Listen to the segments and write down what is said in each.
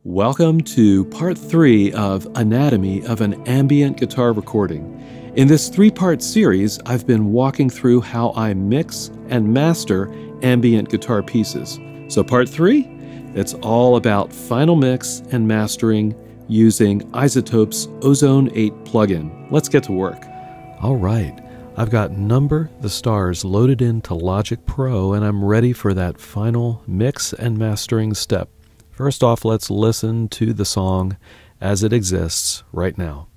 Welcome to part 3 of Anatomy of an Ambient Guitar Recording. In this 3-part series, I've been walking through how I mix and master ambient guitar pieces. So part 3, it's all about final mix and mastering using iZotope's Ozone 8 plugin. Let's get to work. All right, I've got Number the Stars loaded into Logic Pro, and I'm ready for that final mix and mastering step. First off, let's listen to the song as it exists right now.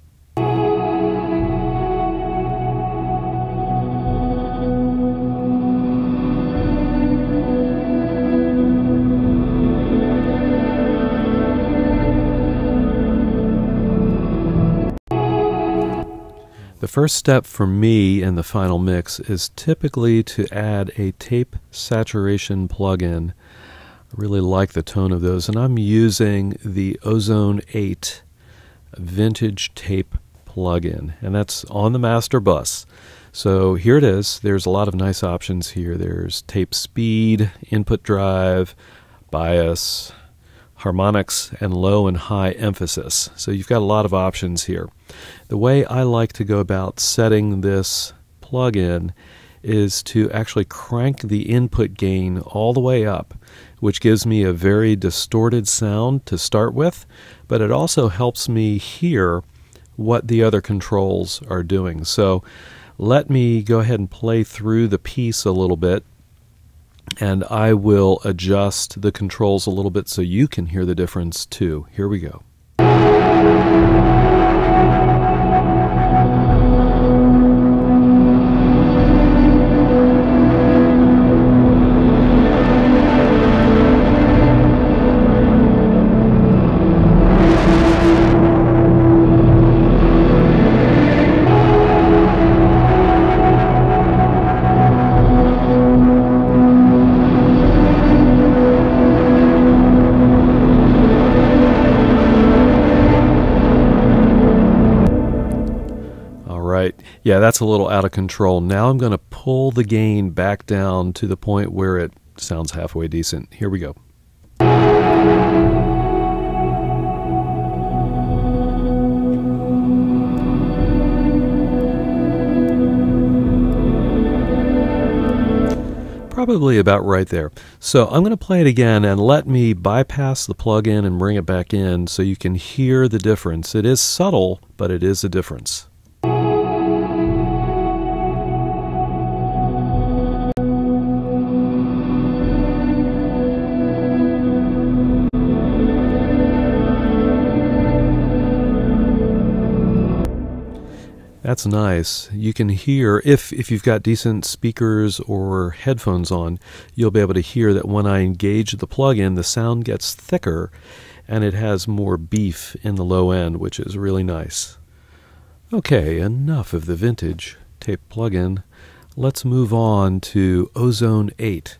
The first step for me in the final mix is typically to add a tape saturation plugin. I really like the tone of those, and I'm using the Ozone 8 vintage tape plugin, and that's on the master bus. So here it is. There's a lot of nice options here. There's tape speed, input drive, bias, harmonics, and low and high emphasis. So you've got a lot of options here. The way I like to go about setting this plugin is to actually crank the input gain all the way up, which gives me a very distorted sound to start with, but it also helps me hear what the other controls are doing. So let me go ahead and play through the piece a little bit, and I will adjust the controls a little bit so you can hear the difference too. Here we go. Yeah, that's a little out of control. Now I'm going to pull the gain back down to the point where it sounds halfway decent. Here we go. Probably about right there. So I'm going to play it again, and let me bypass the plugin and bring it back in so you can hear the difference. It is subtle, but it is a difference. That's nice. You can hear, if you've got decent speakers or headphones on, you'll be able to hear that when I engage the plugin, the sound gets thicker and it has more beef in the low end, which is really nice. Okay, enough of the vintage tape plugin. Let's move on to Ozone 8,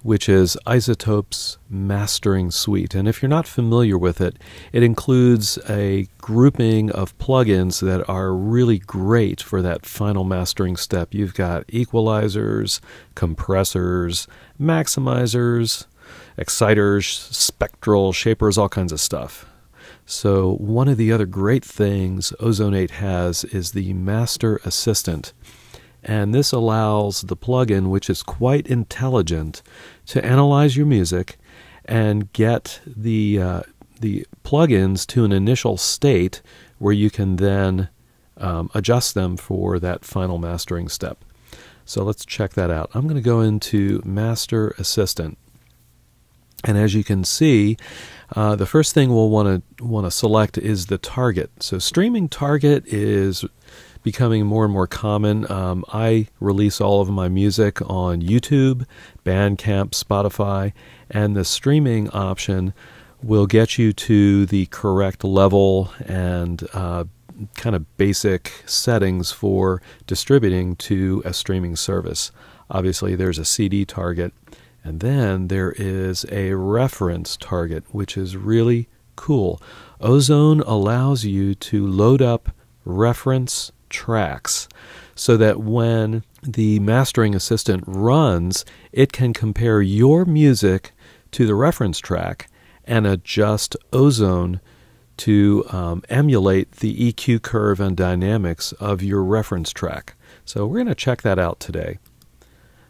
which is iZotope's mastering suite. And if you're not familiar with it, it includes a grouping of plugins that are really great for that final mastering step. You've got equalizers, compressors, maximizers, exciters, spectral, shapers, all kinds of stuff. So one of the other great things Ozone 8 has is the Master Assistant. And this allows the plugin, which is quite intelligent, to analyze your music and get the plugins to an initial state where you can then adjust them for that final mastering step. So let's check that out. I'm going to go into Master Assistant. And as you can see, the first thing we'll want to select is the target. So streaming target is becoming more and more common. I release all of my music on YouTube, Bandcamp, Spotify, and the streaming option will get you to the correct level and kind of basic settings for distributing to a streaming service. Obviously, there's a CD target, and then there is a reference target, which is really cool. Ozone allows you to load up reference tracks so that when the mastering assistant runs, it can compare your music to the reference track and adjust Ozone to emulate the EQ curve and dynamics of your reference track. So we're going to check that out today.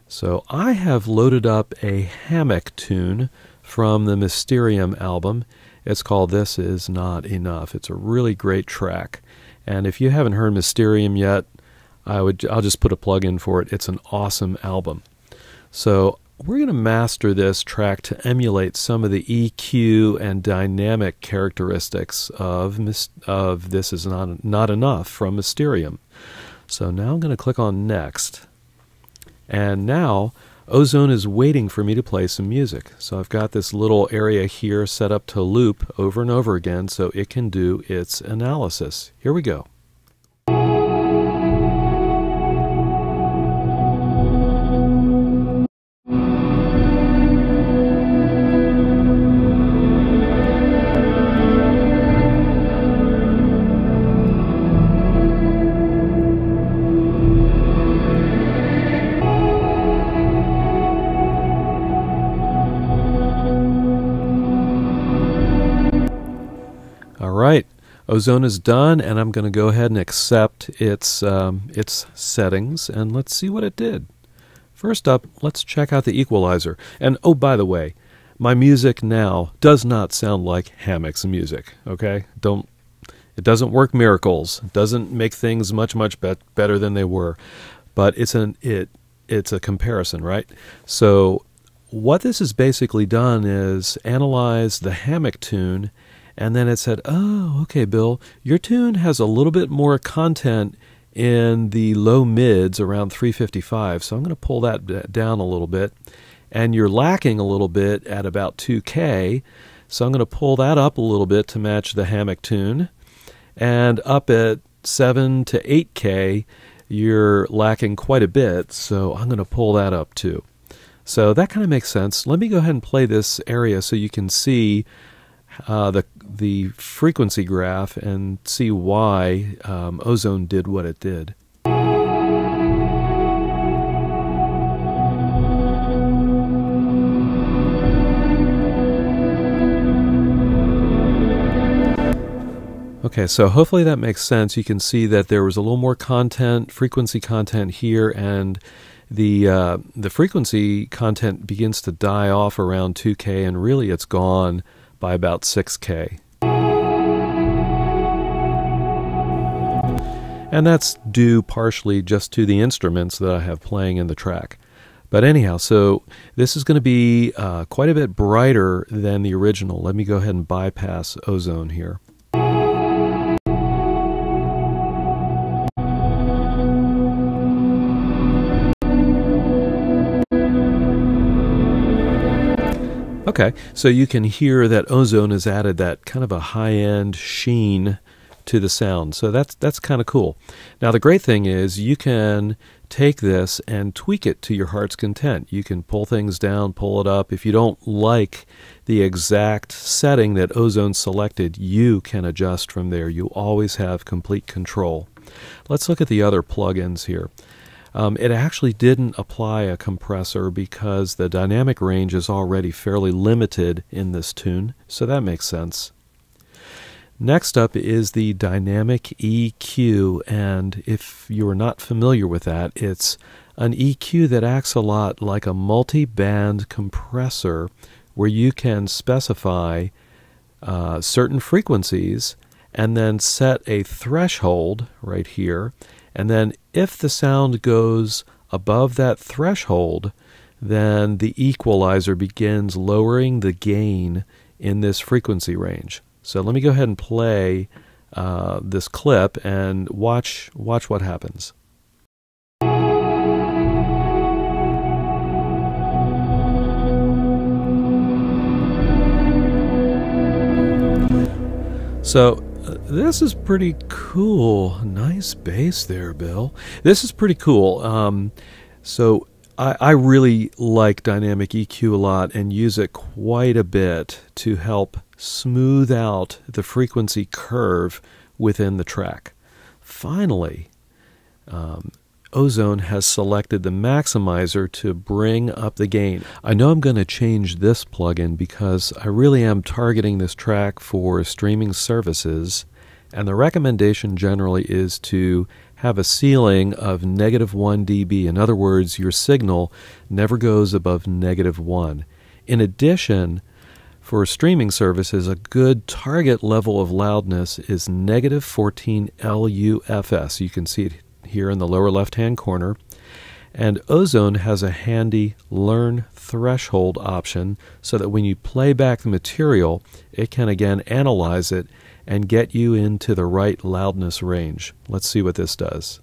So I have loaded up a hammock tune from the Mysterium album. It's called This Is Not Enough. It's a really great track. And if you haven't heard Mysterium yet, I'll just put a plug in for it. It's an awesome album. So we're going to master this track to emulate some of the EQ and dynamic characteristics of This Is Not Enough from Mysterium. So now I'm going to click on Next. And now Ozone is waiting for me to play some music. So I've got this little area here set up to loop over and over again so it can do its analysis. Here we go. Alright, Ozone is done, and I'm going to go ahead and accept its settings, and let's see what it did. First up, let's check out the equalizer. And oh, by the way, my music now does not sound like Hammock's music, okay? It doesn't work miracles. It doesn't make things much better than they were. But it's a comparison, right? So what this has basically done is analyze the Hammock tune, and then it said, oh, okay, Bill, your tune has a little bit more content in the low mids around 355, so I'm going to pull that down a little bit. And you're lacking a little bit at about 2K, so I'm going to pull that up a little bit to match the Hammock tune. And up at 7 to 8K, you're lacking quite a bit, so I'm going to pull that up too. So that kind of makes sense. Let me go ahead and play this area so you can see the frequency graph and see why Ozone did what it did. Okay, so hopefully that makes sense. You can see that there was a little more content, frequency content here, and the frequency content begins to die off around 2K, and really it's gone by about 6K. And that's due partially just to the instruments that I have playing in the track. But anyhow, so this is going to be quite a bit brighter than the original. Let me go ahead and bypass Ozone here. Okay, so you can hear that Ozone has added that kind of a high-end sheen to the sound. So that's kind of cool. Now the great thing is you can take this and tweak it to your heart's content. You can pull things down, pull it up. If you don't like the exact setting that Ozone selected, you can adjust from there. You always have complete control. Let's look at the other plugins here. It actually didn't apply a compressor because the dynamic range is already fairly limited in this tune, so that makes sense. Next up is the dynamic EQ, and if you are not familiar with that, it's an EQ that acts a lot like a multi-band compressor where you can specify certain frequencies and then set a threshold right here. And then if the sound goes above that threshold, then the equalizer begins lowering the gain in this frequency range. So let me go ahead and play this clip and watch what happens. So this is pretty cool. Nice bass there, Bill. This is pretty cool. So I really like dynamic EQ a lot and use it quite a bit to help smooth out the frequency curve within the track. Finally, Ozone has selected the maximizer to bring up the gain. I know I'm going to change this plugin because I really am targeting this track for streaming services, and the recommendation generally is to have a ceiling of -1 dB. In other words, your signal never goes above -1. In addition, for streaming services, a good target level of loudness is -14 LUFS. You can see it here in the lower left-hand corner. And Ozone has a handy learn threshold option so that when you play back the material, it can again analyze it and get you into the right loudness range. Let's see what this does.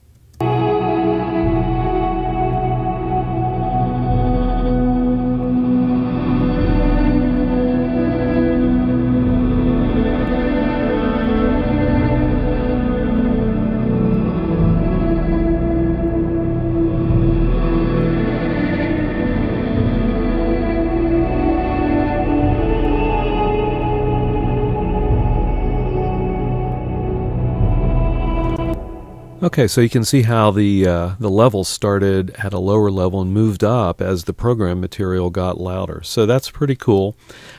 Okay, so you can see how the levels started at a lower level and moved up as the program material got louder. So that's pretty cool.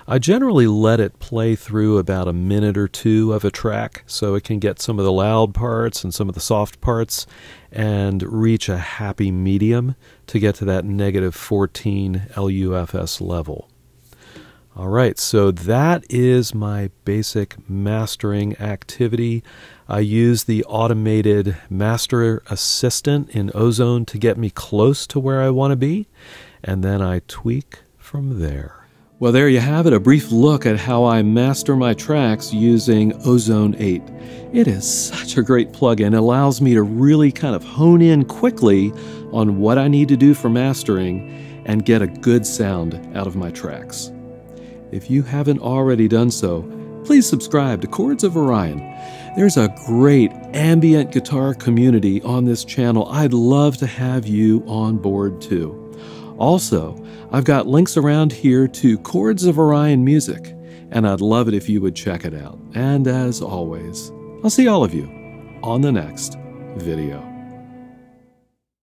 I generally let it play through about a minute or two of a track so it can get some of the loud parts and some of the soft parts and reach a happy medium to get to that -14 LUFS level. All right, so that is my basic mastering activity. I use the automated master assistant in Ozone to get me close to where I want to be, and then I tweak from there. Well, there you have it, a brief look at how I master my tracks using Ozone 8. It is such a great plugin. It allows me to really kind of hone in quickly on what I need to do for mastering and get a good sound out of my tracks. If you haven't already done so, please subscribe to Chords of Orion. There's a great ambient guitar community on this channel. I'd love to have you on board too. Also, I've got links around here to Chords of Orion music, and I'd love it if you would check it out. And as always, I'll see all of you on the next video.